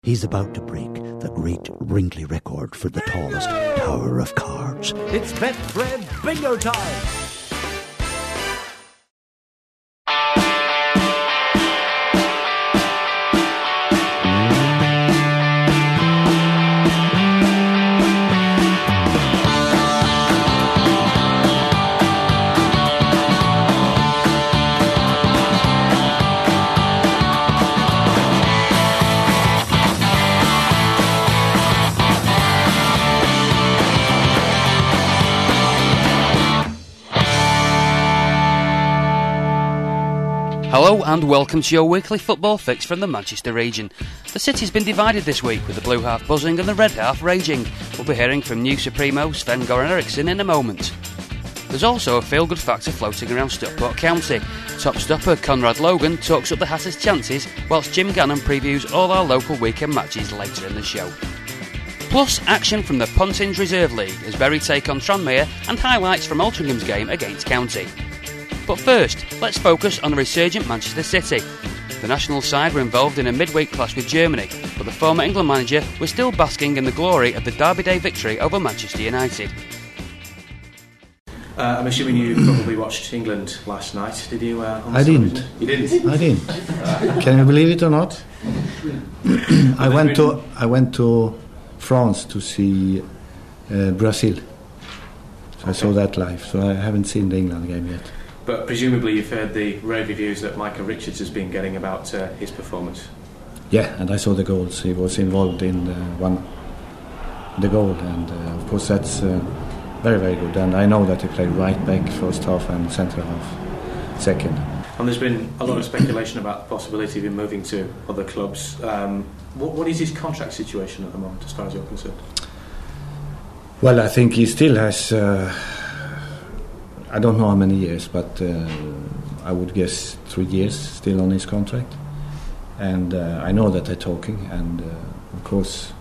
He's about to break the great Brinkley record for the tallest tower of cards. It's Betfred Bingo time! Hello and welcome to your weekly football fix from the Manchester region. The city's been divided this week with the blue half buzzing and the red half raging. We'll be hearing from new Supremo Sven-Goran Eriksson in a moment. There's also a feel-good factor floating around Stockport County. Top stopper Conrad Logan talks up the Hatters' chances, whilst Jim Gannon previews all our local weekend matches later in the show. Plus, action from the Pontins Reserve League as Bury take on Tranmere and highlights from Altringham's game against County. But first, let's focus on the resurgent Manchester City. The national side were involved in a midweek clash with Germany, but the former England manager was still basking in the glory of the Derby Day victory over Manchester United. I'm assuming you probably watched England last night, did you? I didn't. You didn't? I didn't. Can you believe it or not? I went to France to see Brazil. So I saw that live, so I haven't seen the England game yet. But presumably you've heard the rave reviews that Micah Richards has been getting about his performance. Yeah, and I saw the goals. He was involved in the goal, and of course that's very, very good. And I know that he played right back first half and centre half second. And there's been a lot of speculation about the possibility of him moving to other clubs. What is his contract situation at the moment, as far as you're concerned? Well, I think he still has... I don't know how many years, but I would guess 3 years still on his contract. And I know that they're talking, and of course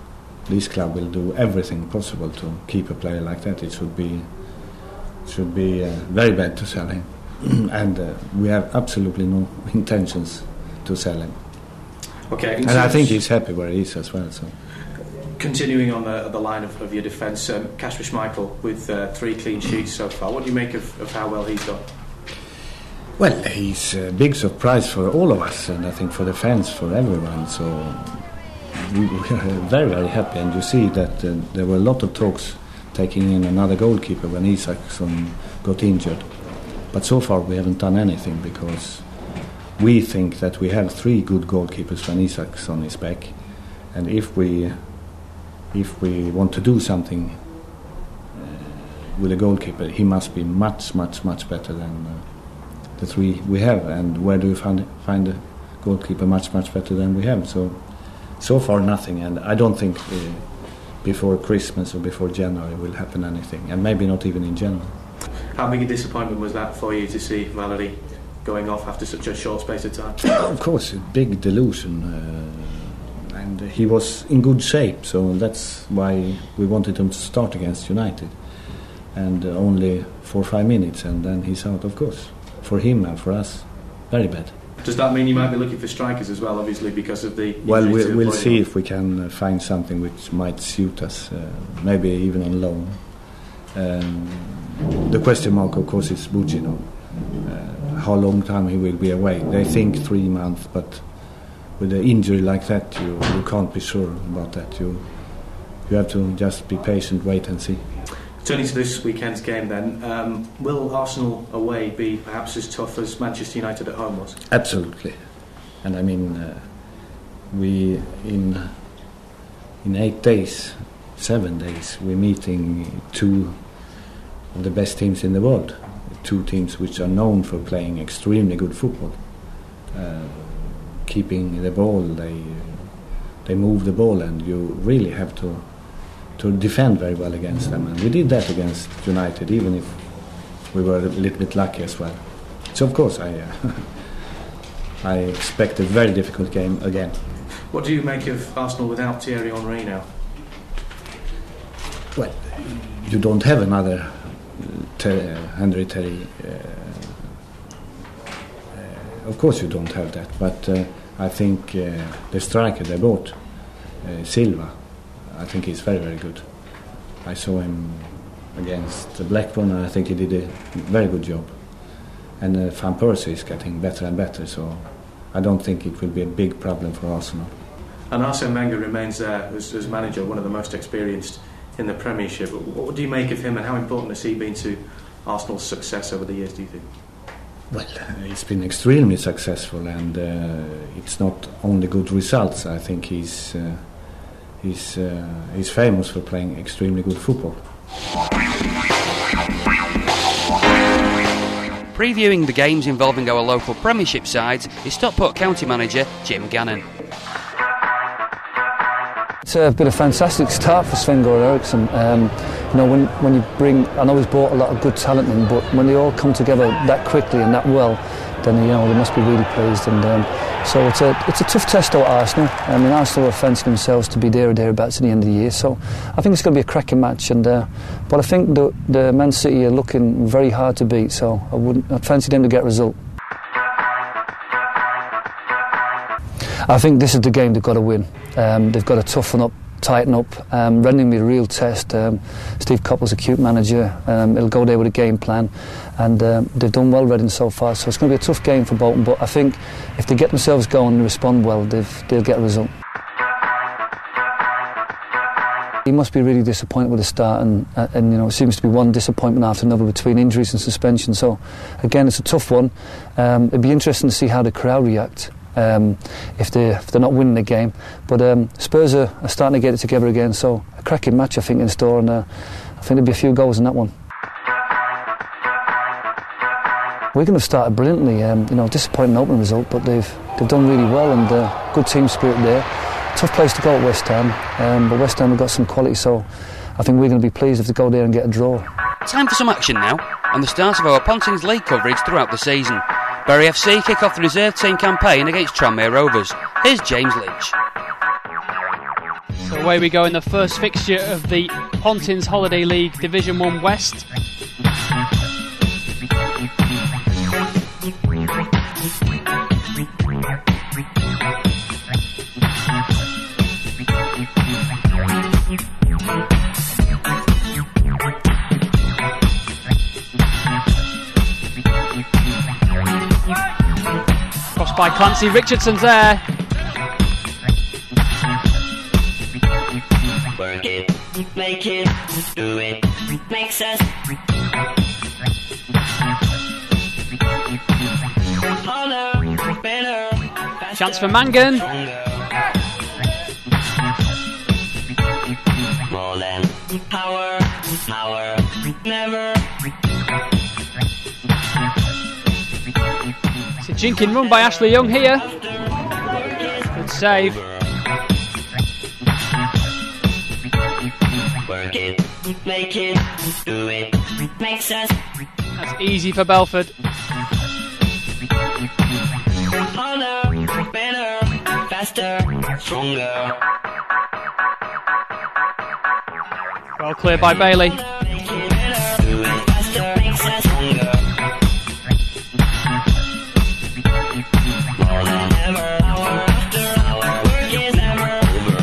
this club will do everything possible to keep a player like that. It should be very bad to sell him, and we have absolutely no intentions to sell him. Okay, and I think he's happy where he is as well. So. Continuing on the line of your defence, Kasper Schmeichel with 3 clean sheets so far. What do you make of how well he's done? Well, he's a big surprise for all of us, and I think for the fans, for everyone. So we are very, very happy. And you see that there were a lot of talks taking in another goalkeeper when Isaksson got injured. But so far we haven't done anything because we think that we have 3 good goalkeepers when Isaksson is back. And if we want to do something with a goalkeeper, he must be much, much, much better than the 3 we have. And where do you find a goalkeeper much, much better than we have? So far nothing, and I don't think before Christmas or before January will happen anything, and maybe not even in January. How big a disappointment was that for you to see Valerie going off after such a short space of time? Of course, a big delusion. And he was in good shape, so that's why we wanted him to start against United. And only 4 or 5 minutes, and then he's out, of course. For him and for us, very bad. Does that mean you might be looking for strikers as well, obviously, because of the... Well, we'll see if we can find something which might suit us, maybe even on loan. The question mark, of course, is Bugino. How long time he will be away. They think 3 months, but... with an injury like that, you can't be sure about that. You have to just be patient, wait and see. Turning to this weekend's game then, will Arsenal away be perhaps as tough as Manchester United at home was? Absolutely. And I mean, we in 8 days, 7 days, we're meeting 2 of the best teams in the world. 2 teams which are known for playing extremely good football. Keeping the ball, they move the ball, and you really have to defend very well against them. And we did that against United, even if we were a little bit lucky as well. So of course I expect a very difficult game again. What do you make of Arsenal without Thierry Henry now? Well, you don't have another Henry Terry. Of course you don't have that, but I think the striker they bought Silva. I think he's very, very good. I saw him against Blackburn, and I think he did a very good job. And Van Persie is getting better and better, so I don't think it will be a big problem for Arsenal. And Arsene Wenger remains there as manager, one of the most experienced in the Premiership. What do you make of him, and how important has he been to Arsenal's success over the years, do you think? Well, he's been extremely successful, and it's not only good results. I think he's famous for playing extremely good football. Previewing the games involving our local Premiership sides is Stockport County manager Jim Gannon. It's been a fantastic start for Sven-Göran Eriksson. When you bring, I know he's brought a lot of good talent in, but when they all come together that quickly and that well, then they must be really pleased. And so it's a tough test out Arsenal. I mean, Arsenal are fancying themselves to be there or thereabouts at the end of the year. So I think it's going to be a cracking match. And but I think the Man City are looking very hard to beat. So I'd fancy them to get a result. I think this is the game they've got to win. They've got to toughen up, tighten up. Reading will be a real test. Steve Coppell's a cute manager. He'll go there with a game plan, and they've done well, Reading, so far. So it's going to be a tough game for Bolton. But I think if they get themselves going and respond well, they'll get a result. He must be really disappointed with the start, and it seems to be one disappointment after another between injuries and suspension. So again, it's a tough one. It'd be interesting to see how the crowd react. If they're not winning the game, but Spurs are starting to get it together again, so a cracking match I think in store, and I think there'll be a few goals in that one. Wigan have started brilliantly, disappointing opening result, but they've done really well, and good team spirit there. Tough place to go at West Ham, but West Ham have got some quality, so I think we're going to be pleased if they go there and get a draw. Time for some action now, and the start of our Pontins League coverage throughout the season. Bury FC kick off the reserve team campaign against Tranmere Rovers. Here's James Lynch. So away we go in the first fixture of the Pontins Holiday League Division 1 West. By Clancy Richardson's there. Work it, make it, do it, makes us harder, better, faster, chance for Mangan. More than power, never. It's a jinking run by Ashley Young here. Good save. Work it, make it, do it, makes us. That's easy for Belford. Harder, better, faster, stronger. Well cleared by Bailey. Do it faster, makes us stronger. More than ever, hour after hour, work is never over.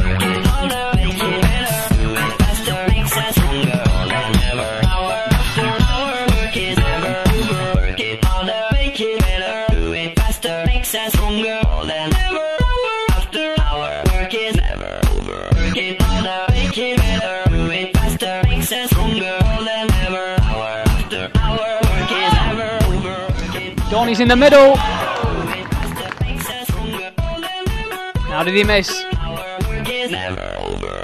Work it harder, make it better, do it faster, makes us stronger. More than ever, hour after hour, work is never over. Work it harder, make it better, do it faster, makes us stronger. More than ever, hour after hour, work is never over. Work it harder, make it better, do it faster, makes us stronger. More than ever, hour after hour, work is never over. Donny's in the middle. How did he miss? Never over.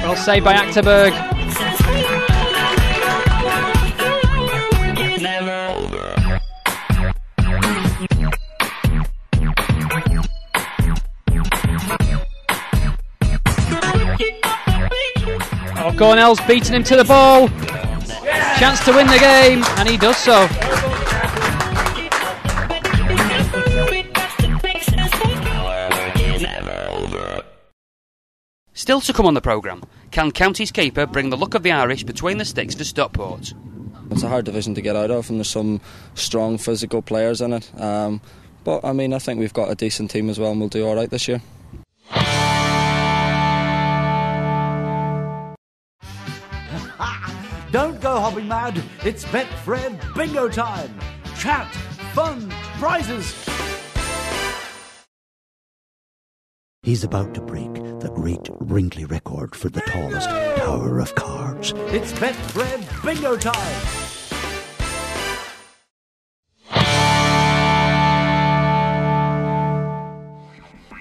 Well saved by Achterberg. Never over. Oh, Gornell's beating him to the ball. Chance to win the game, and he does so. Still to come on the programme, can County's keeper bring the look of the Irish between the sticks to Stockport? It's a hard division to get out of, and there's some strong physical players in it. But I mean, I think we've got a decent team as well, and we'll do all right this year. Don't go hopping mad. It's Betfred Bingo time. Chat, fun, prizes. He's about to break the great Brinkley record for the tallest tower of cards. It's Betfred Bingo time.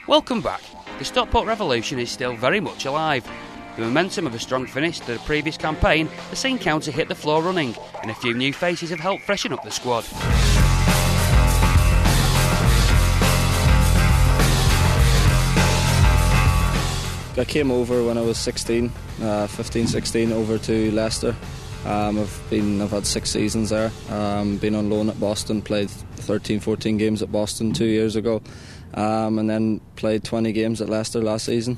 Welcome back. The Stockport Revolution is still very much alive. The momentum of a strong finish to the previous campaign has seen County hit the floor running, and a few new faces have helped freshen up the squad. I came over when I was 16, 15, 16, over to Leicester. I've had 6 seasons there. Been on loan at Boston, played 13, 14 games at Boston 2 years ago, and then played 20 games at Leicester last season.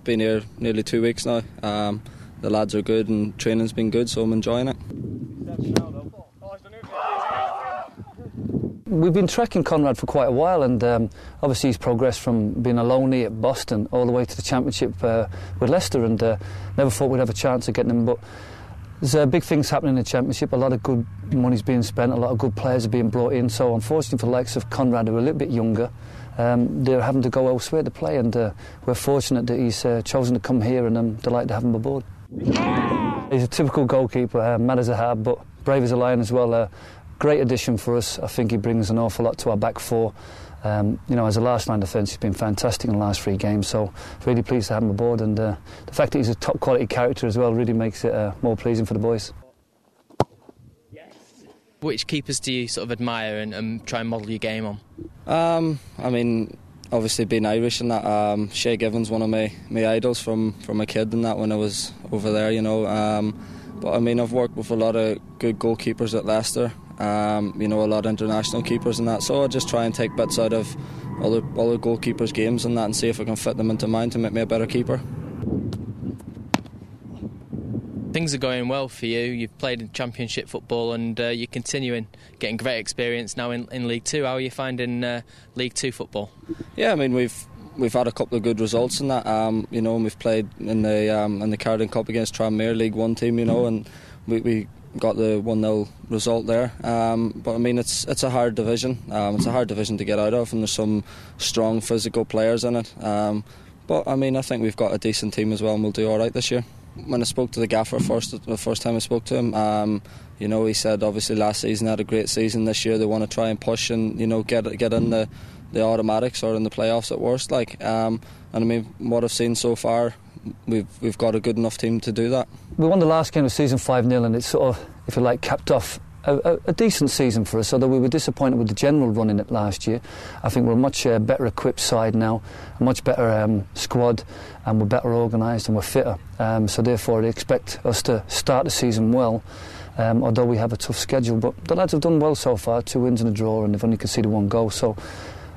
Been here nearly 2 weeks now. The lads are good and training's been good, so I'm enjoying it. We've been tracking Conrad for quite a while, and obviously he's progressed from being a loanee at Boston all the way to the Championship with Leicester, and never thought we'd have a chance of getting him, but there's big things happening in the Championship. A lot of good money's being spent, a lot of good players are being brought in, so unfortunately for the likes of Conrad, who are a little bit younger, they're having to go elsewhere to play, and we're fortunate that he's chosen to come here, and I'm delighted to have him aboard. He's a typical goalkeeper, mad as a hat, but brave as a lion as well. Great addition for us. I think he brings an awful lot to our back four. As a last line defence, he's been fantastic in the last 3 games, so really pleased to have him aboard, and the fact that he's a top quality character as well really makes it more pleasing for the boys. Which keepers do you sort of admire and try and model your game on? I mean, obviously being Irish and that, Shay Given's one of my idols from a kid and that when I was over there, but I mean, I've worked with a lot of good goalkeepers at Leicester, a lot of international keepers and that, so I just try and take bits out of other goalkeepers' games and that and see if I can fit them into mine to make me a better keeper. Things are going well for you. You've played in Championship football and you're continuing getting great experience now in League 2. How are you finding League 2 football? Yeah, I mean, we've had a couple of good results in that, and we've played in the Cardigan Cup against Tranmere, League 1 team, and we got the 1-0 result there. But I mean, it's a hard division. It's a hard division to get out of, and there's some strong physical players in it. But I mean, I think we've got a decent team as well, and we'll do all right this year. When I spoke to the gaffer the first time I spoke to him, he said obviously last season had a great season. This year they want to try and push and get in the automatics or in the playoffs at worst. And I mean, what I've seen so far, we've got a good enough team to do that. We won the last game of season 5-0, and it's sort of, if you like, capped off a decent season for us, although we were disappointed with the general run in it last year. I think we're a much better equipped side now, a much better squad, and we're better organised and we're fitter. So therefore I expect us to start the season well, although we have a tough schedule. But the lads have done well so far, 2 wins and a draw, and they've only conceded 1 goal. So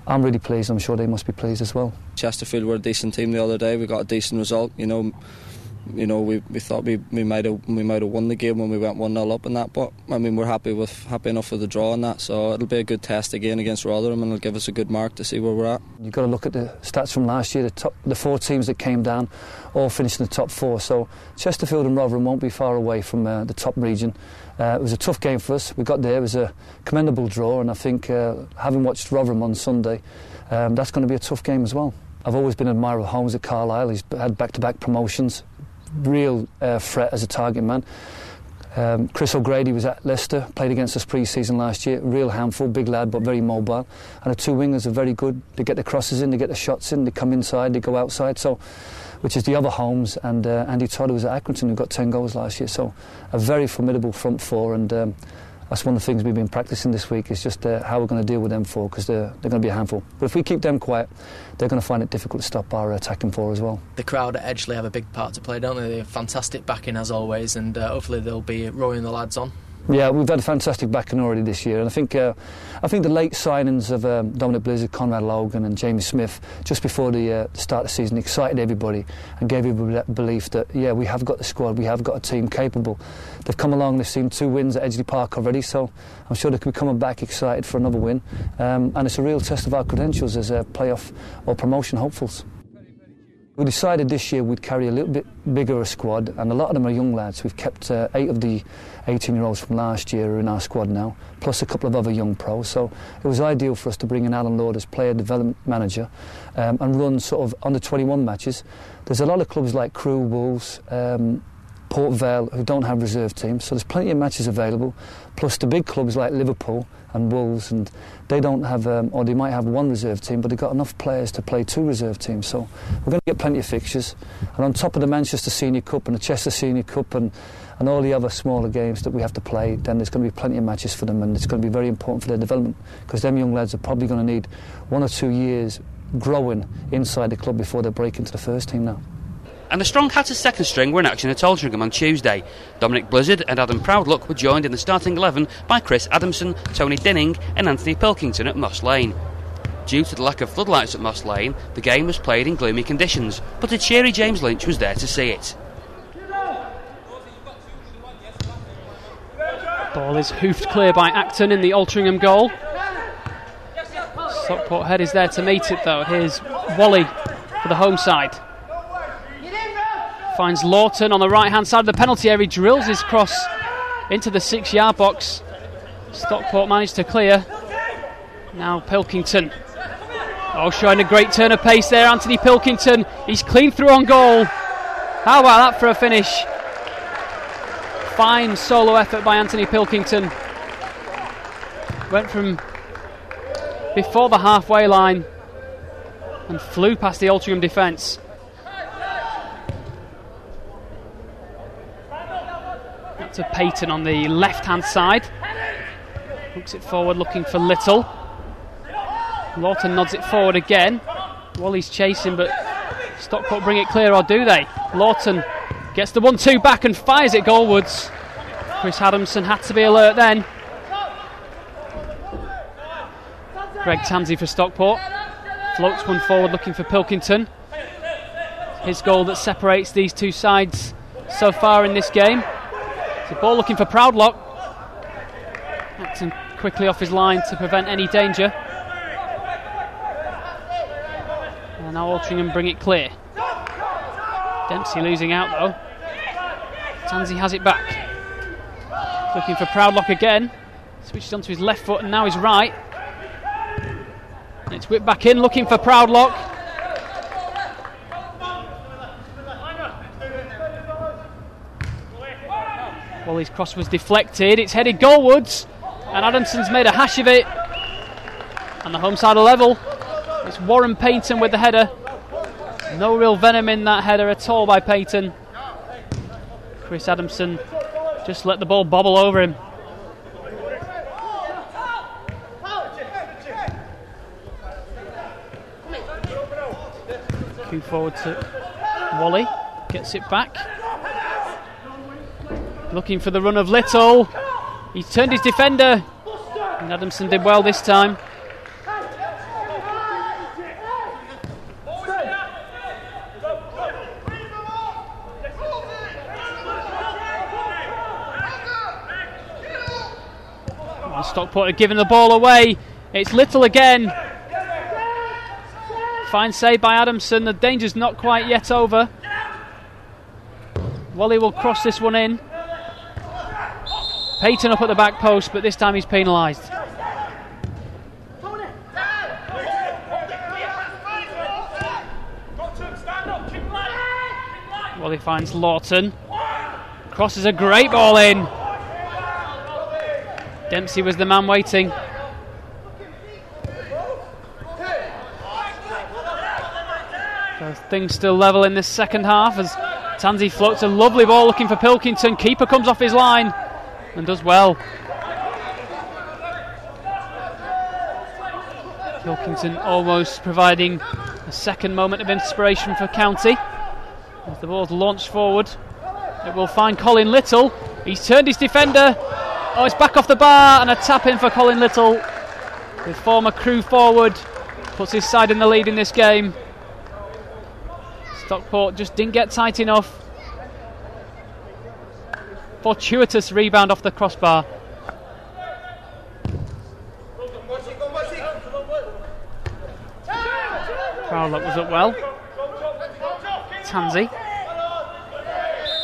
I'm really pleased. I'm sure they must be pleased as well. Chesterfield were a decent team the other day. We got a decent result. We thought we might have won the game when we went 1-0 up and that, but I mean, we're happy enough with the draw and that, so it'll be a good test again against Rotherham, and it'll give us a good mark to see where we're at. You've got to look at the stats from last year. The 4 teams that came down all finished in the top 4, so Chesterfield and Rotherham won't be far away from the top region. It was a tough game for us. We got there. It was a commendable draw, and I think having watched Rotherham on Sunday, that's going to be a tough game as well. I've always been an admirer of Holmes at Carlisle. He's had back-to-back promotions. Real threat as a target man. Chris O'Grady was at Leicester, played against us pre-season last year. Real handful, big lad, but very mobile. And the 2 wingers are very good. They get the crosses in, they get the shots in, they come inside, they go outside. So, which is the other Holmes, and Andy Todd, who was at Accrington, who got 10 goals last year. So, a very formidable front four, and that's one of the things we've been practising this week, is just how we're going to deal with them 4, because they're going to be a handful. But if we keep them quiet, they're going to find it difficult to stop our attacking 4 as well. The crowd at Edgeley have a big part to play, don't they? They're fantastic backing as always, and hopefully they'll be rowing the lads on. Yeah, we've had a fantastic backing already this year, and I think the late signings of Dominic Blizzard, Conrad Logan and Jamie Smith just before the start of the season excited everybody and gave everybody that belief that, yeah, we have got the squad, we have got a team capable. They've come along, they've seen 2 wins at Edgeley Park already, so I'm sure they could be coming back excited for another win, and it's a real test of our credentials as playoff or promotion hopefuls. We decided this year we'd carry a little bit bigger a squad, and a lot of them are young lads. We've kept 8 of the 18-year-olds from last year are in our squad now, plus a couple of other young pros. So it was ideal for us to bring in Alan Lord as player development manager and run sort of under-21 matches. There's a lot of clubs like Crewe, Wolves, Port Vale who don't have reserve teams, so there's plenty of matches available, plus the big clubs like Liverpool and Wolves, and they don't have, or they might have 1 reserve team, but they've got enough players to play 2 reserve teams, so we're going to get plenty of fixtures. And on top of the Manchester Senior Cup and the Chester Senior Cup and all the other smaller games that we have to play, then there's going to be plenty of matches for them, and it's going to be very important for their development, because them young lads are probably going to need 1 or 2 years growing inside the club before they break into the first team now. And the Strong Hatters second string were in action at Altrincham on Tuesday. Dominic Blizzard and Adam Proudluck were joined in the starting 11 by Chris Adamson, Tony Dinning and Anthony Pilkington at Moss Lane. Due to the lack of floodlights at Moss Lane, the game was played in gloomy conditions, but a cheery James Lynch was there to see it. Ball is hoofed clear by Acton in the Altrincham goal. Stockport Head is there to meet it though. Here's Wally for the home side. Finds Lawton on the right hand side of the penalty area, drills his cross into the 6-yard box. Stockport managed to clear. Now Pilkington. Oh, showing a great turn of pace there, Anthony Pilkington. He's clean through on goal. How about that for a finish? Fine solo effort by Anthony Pilkington. Went from before the halfway line and flew past the Altrincham defence. To Peyton on the left hand side, hooks it forward looking for Little. Lawton nods it forward again. Wally's chasing, but Stockport bring it clear, or do they? Lawton gets the 1-2 back and fires it goalwards. Chris Adamson had to be alert then. Greg Tansey for Stockport floats one forward looking for Pilkington. His goal that separates these two sides so far in this game. The ball looking for Proudlock. Acton quickly off his line to prevent any danger. And now Altrincham bring it clear. Dempsey losing out though. Tansey has it back. Looking for Proudlock again. Switches onto his left foot and now his right. And it's whipped back in looking for Proudlock. Wally's cross was deflected, it's headed goalwards, and Adamson's made a hash of it. And the home side are level. It's Warren Payton with the header. No real venom in that header at all by Payton. Chris Adamson just let the ball bobble over him. Cue forward to Wally, gets it back. Looking for the run of Little. He's turned his defender. And Adamson did well this time. And Stockport are giving the ball away. It's Little again. Fine save by Adamson. The danger's not quite yet over. Wally will cross this one in. Payton up at the back post, but this time he's penalised. Wally finds Lawton. Crosses a great ball in. Dempsey was the man waiting. So things still level in this second half as Tansey floats a lovely ball looking for Pilkington. Keeper comes off his line and does well. Pilkington almost providing a second moment of inspiration for County. As the ball's launched forward, it will find Colin Little. He's turned his defender Oh, it's back off the bar and a tap in for Colin Little. His former Crewe forward puts his side in the lead in this game. Stockport just didn't get tight enough. Fortuitous rebound off the crossbar. Proudlock was up well. Tansey.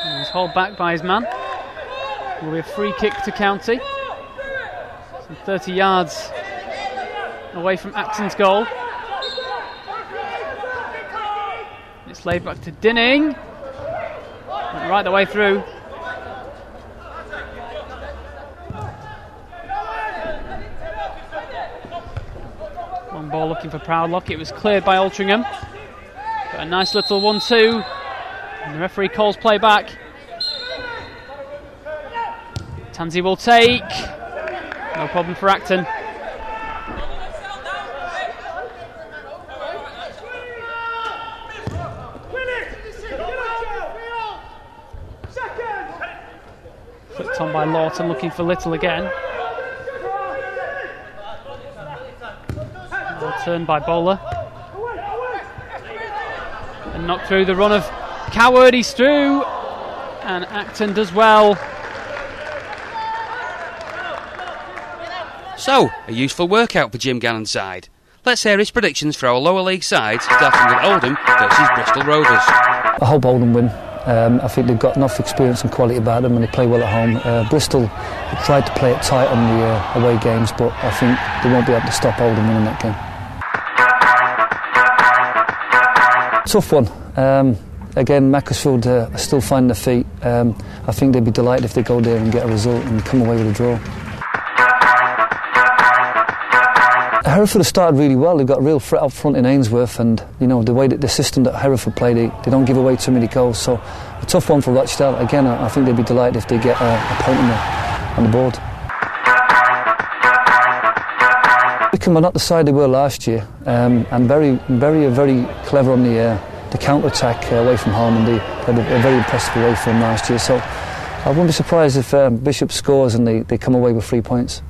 And he's hauled back by his man. Will be a free kick to County. Some 30 yards away from Acton's goal. It's laid back to Dinning. Went right the way through. One ball looking for Proudlock. It was cleared by Altrincham. Got a nice little 1-2. And the referee calls play back. Tansey will take. No problem for Acton. Flipped on by Lawton, looking for Little again. Well turned by Bowler. And knocked through the run of Coward. He's through. And Acton does well. So, a useful workout for Jim Gannon's side. Let's hear his predictions for our lower league sides, starting with Oldham versus Bristol Rovers. I hope Oldham win. I think they've got enough experience and quality about them and they play well at home. Bristol tried to play it tight on the away games, but I think they won't be able to stop Oldham winning that game. Tough one. Again, Macclesfield are still finding their feet. I think they'd be delighted if they go there and get a result and come away with a draw. Hereford have started really well. They've got a real threat up front in Ainsworth, and you know the way that the system that Hereford play, they don't give away too many goals. So a tough one for Rochdale. Again, I think they'd be delighted if they get a point on the board. Wickham are not the side they were last year, and very clever on the counter attack away from home, and they had a very impressive away from last year. So I wouldn't be surprised if Bishop scores and they come away with 3 points.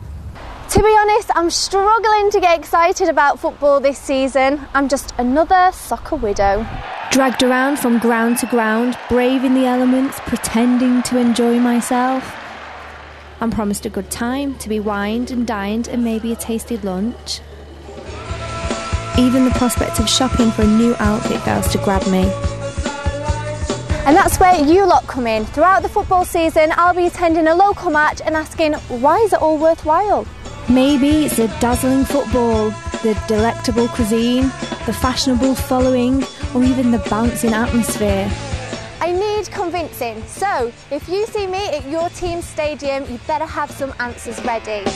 To be honest, I'm struggling to get excited about football this season. I'm just another soccer widow. Dragged around from ground to ground, braving the elements, pretending to enjoy myself. I'm promised a good time, to be wined and dined and maybe a tasty lunch. Even the prospect of shopping for a new outfit fails to grab me. And that's where you lot come in. Throughout the football season, I'll be attending a local match and asking, why is it all worthwhile? Maybe it's the dazzling football, the delectable cuisine, the fashionable following, or even the bouncing atmosphere. I need convincing, so if you see me at your team's stadium, you better have some answers ready.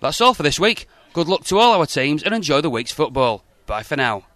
That's all for this week. Good luck to all our teams and enjoy the week's football. Bye for now.